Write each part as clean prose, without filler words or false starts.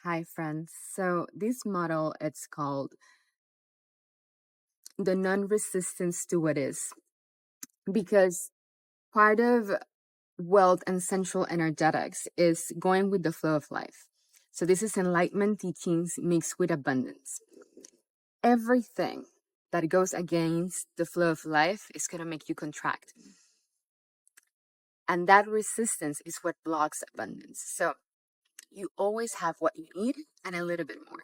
Hi, friends. So this model, it's called the non-resistance to what is, because part of wealth and central energetics is going with the flow of life. So this is enlightenment teachings mixed with abundance. Everything that goes against the flow of life is going to make you contract. And that resistance is what blocks abundance. So you always have what you need and a little bit more.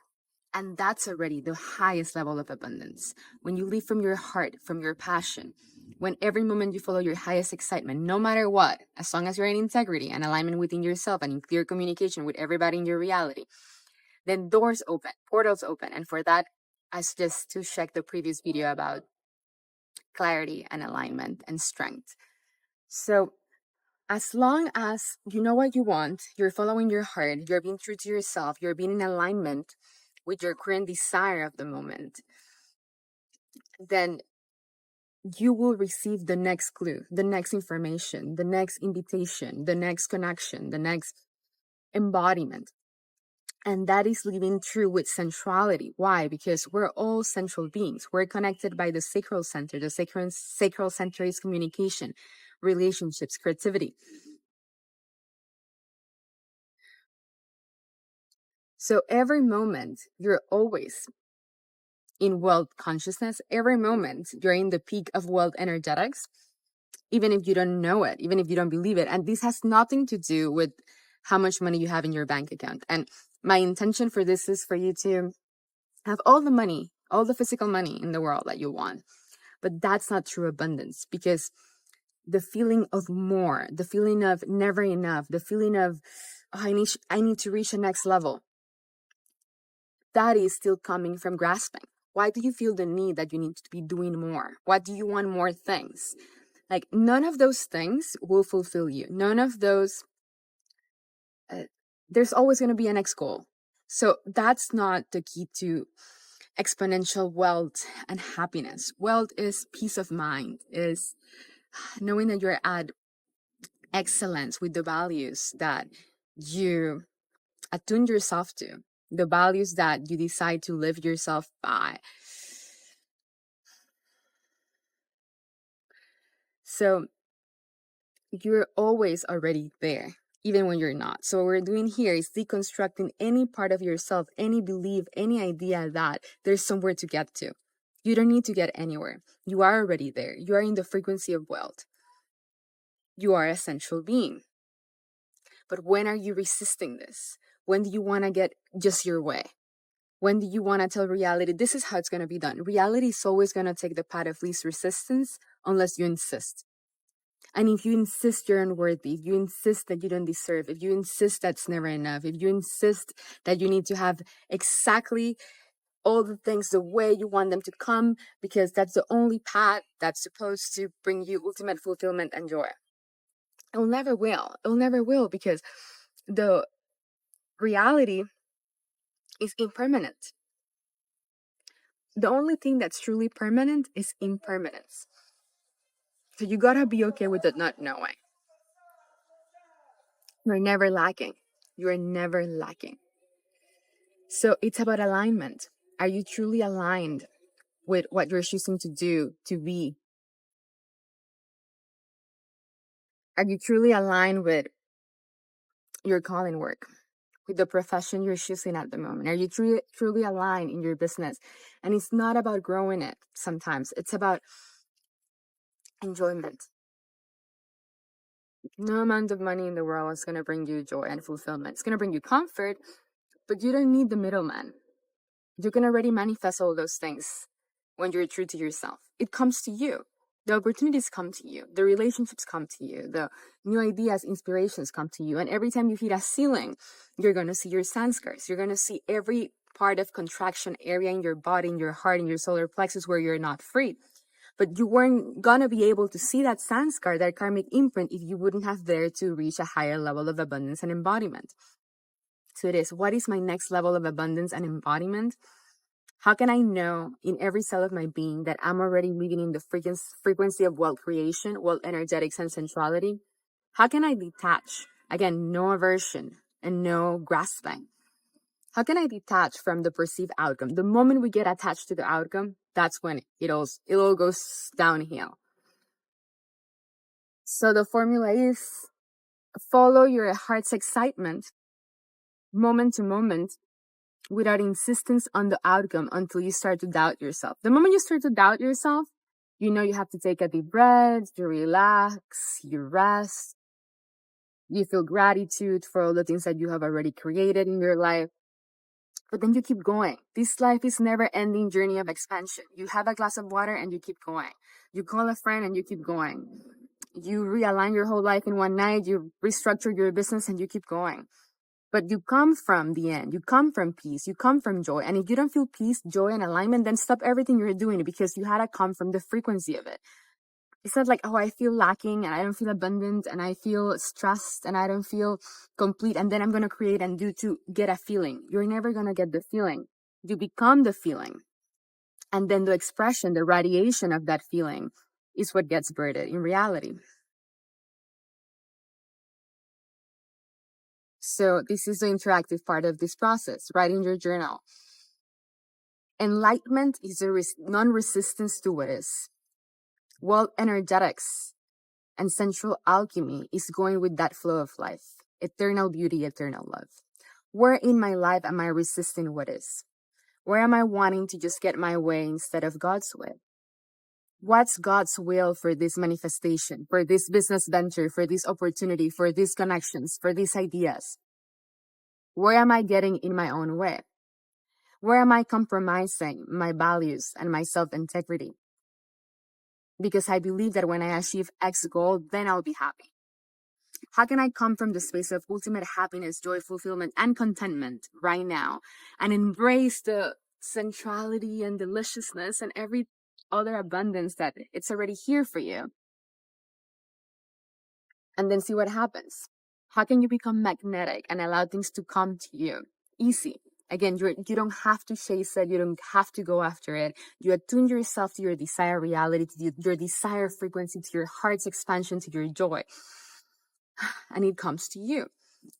And that's already the highest level of abundance. When you live from your heart, from your passion, when every moment you follow your highest excitement, no matter what, as long as you're in integrity and alignment within yourself and in clear communication with everybody in your reality, then doors open, portals open. And for that, I suggest to check the previous video about clarity and alignment and strength. So as long as you know what you want, you're following your heart, you're being true to yourself, you're being in alignment with your current desire of the moment, then you will receive the next clue, the next information, the next invitation, the next connection, the next embodiment. And that is living true with centrality. Why? Because we're all central beings. We're connected by the sacral center. The sacral center is communication, relationships, creativity. So every moment, you're always in wealth consciousness. Every moment, you're in the peak of wealth energetics, even if you don't know it, even if you don't believe it. And this has nothing to do with how much money you have in your bank account. And my intention for this is for you to have all the money, all the physical money in the world that you want. But that's not true abundance, because the feeling of more, the feeling of never enough, the feeling of, oh, I need to reach the next level, that is still coming from grasping. Why do you feel the need that you need to be doing more? Why do you want more things? Like, none of those things will fulfill you. None of those, there's always going to be a next goal. So that's not the key to exponential wealth and happiness. Wealth is peace of mind, is knowing that you're at excellence with the values that you attune yourself to, the values that you decide to live yourself by. So you're always already there, even when you're not. So what we're doing here is deconstructing any part of yourself, any belief, any idea that there's somewhere to get to. You don't need to get anywhere. You are already there. You are in the frequency of wealth. You are a central being. But when are you resisting this? When do you want to get just your way? When do you want to tell reality, this is how it's going to be done? Reality is always going to take the path of least resistance unless you insist. And if you insist you're unworthy, if you insist that you don't deserve, if you insist that's never enough, if you insist that you need to have exactly all the things the way you want them to come, because that's the only path that's supposed to bring you ultimate fulfillment and joy, it will never will. It will never will, because the reality is impermanent. The only thing that's truly permanent is impermanence. So you gotta be okay with the not knowing. You're never lacking. You're never lacking. So it's about alignment. Are you truly aligned with what you're choosing to do, to be? Are you truly aligned with your calling work, with the profession you're choosing at the moment? Are you truly aligned in your business? And it's not about growing it sometimes. It's about enjoyment. No amount of money in the world is going to bring you joy and fulfillment. It's going to bring you comfort, but you don't need the middleman. You can already manifest all those things when you're true to yourself. It comes to you. The opportunities come to you. The relationships come to you. The new ideas, inspirations come to you. And every time you hit a ceiling, you're going to see your sanskars. You're going to see every part of contraction area in your body, in your heart, in your solar plexus where you're not free. But you weren't going to be able to see that sanskar, that karmic imprint, if you wouldn't have dared to reach a higher level of abundance and embodiment. So it is, what is my next level of abundance and embodiment? How can I know in every cell of my being that I'm already living in the frequency of wealth creation, wealth energetics, and centrality? How can I detach? Again, no aversion and no grasping. How can I detach from the perceived outcome? The moment we get attached to the outcome, that's when it all goes downhill. So the formula is follow your heart's excitement moment to moment without insistence on the outcome until you start to doubt yourself. The moment you start to doubt yourself, you know you have to take a deep breath, you relax, you rest, you feel gratitude for all the things that you have already created in your life. But then you keep going. This life is never ending journey of expansion. You have a glass of water and you keep going. You call a friend and you keep going. You realign your whole life in one night. You restructure your business and you keep going. But you come from the end. You come from peace. You come from joy. And if you don't feel peace, joy, and alignment, then stop everything you're doing because you had to come from the frequency of it. It's not like, oh, I feel lacking and I don't feel abundant and I feel stressed and I don't feel complete. And then I'm going to create and do to get a feeling. You're never going to get the feeling. You become the feeling. And then the expression, the radiation of that feeling is what gets birthed in reality. So this is the interactive part of this process, writing your journal. Enlightenment is a non-resistance to what is. Well, energetics and central alchemy is going with that flow of life. Eternal beauty, eternal love. Where in my life am I resisting what is? Where am I wanting to just get my way instead of God's way? What's God's will for this manifestation, for this business venture, for this opportunity, for these connections, for these ideas? Where am I getting in my own way? Where am I compromising my values and my self-integrity? Because I believe that when I achieve X goal, then I'll be happy. How can I come from the space of ultimate happiness, joy, fulfillment, and contentment right now and embrace the centrality and deliciousness and every other abundance that it's already here for you? And then see what happens. How can you become magnetic and allow things to come to you? Easy. Again, you don't have to chase it. You don't have to go after it. You attune yourself to your desired reality, to your desired frequency, to your heart's expansion, to your joy. And it comes to you.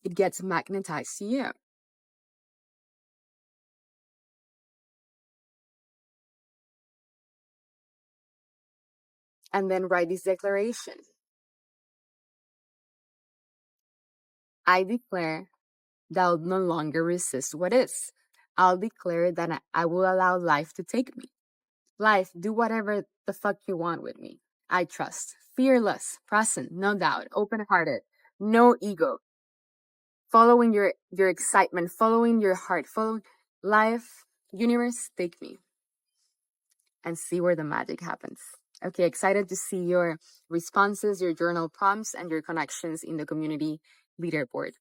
It gets magnetized to you. And then write this declaration. I declare that I'll no longer resist what is. I'll declare that I will allow life to take me. Life, do whatever the fuck you want with me. I trust. Fearless, present, no doubt, open-hearted, no ego. Following your excitement, following your heart, following life, universe, take me. And see where the magic happens. Okay, excited to see your responses, your journal prompts, and your connections in the community leaderboard.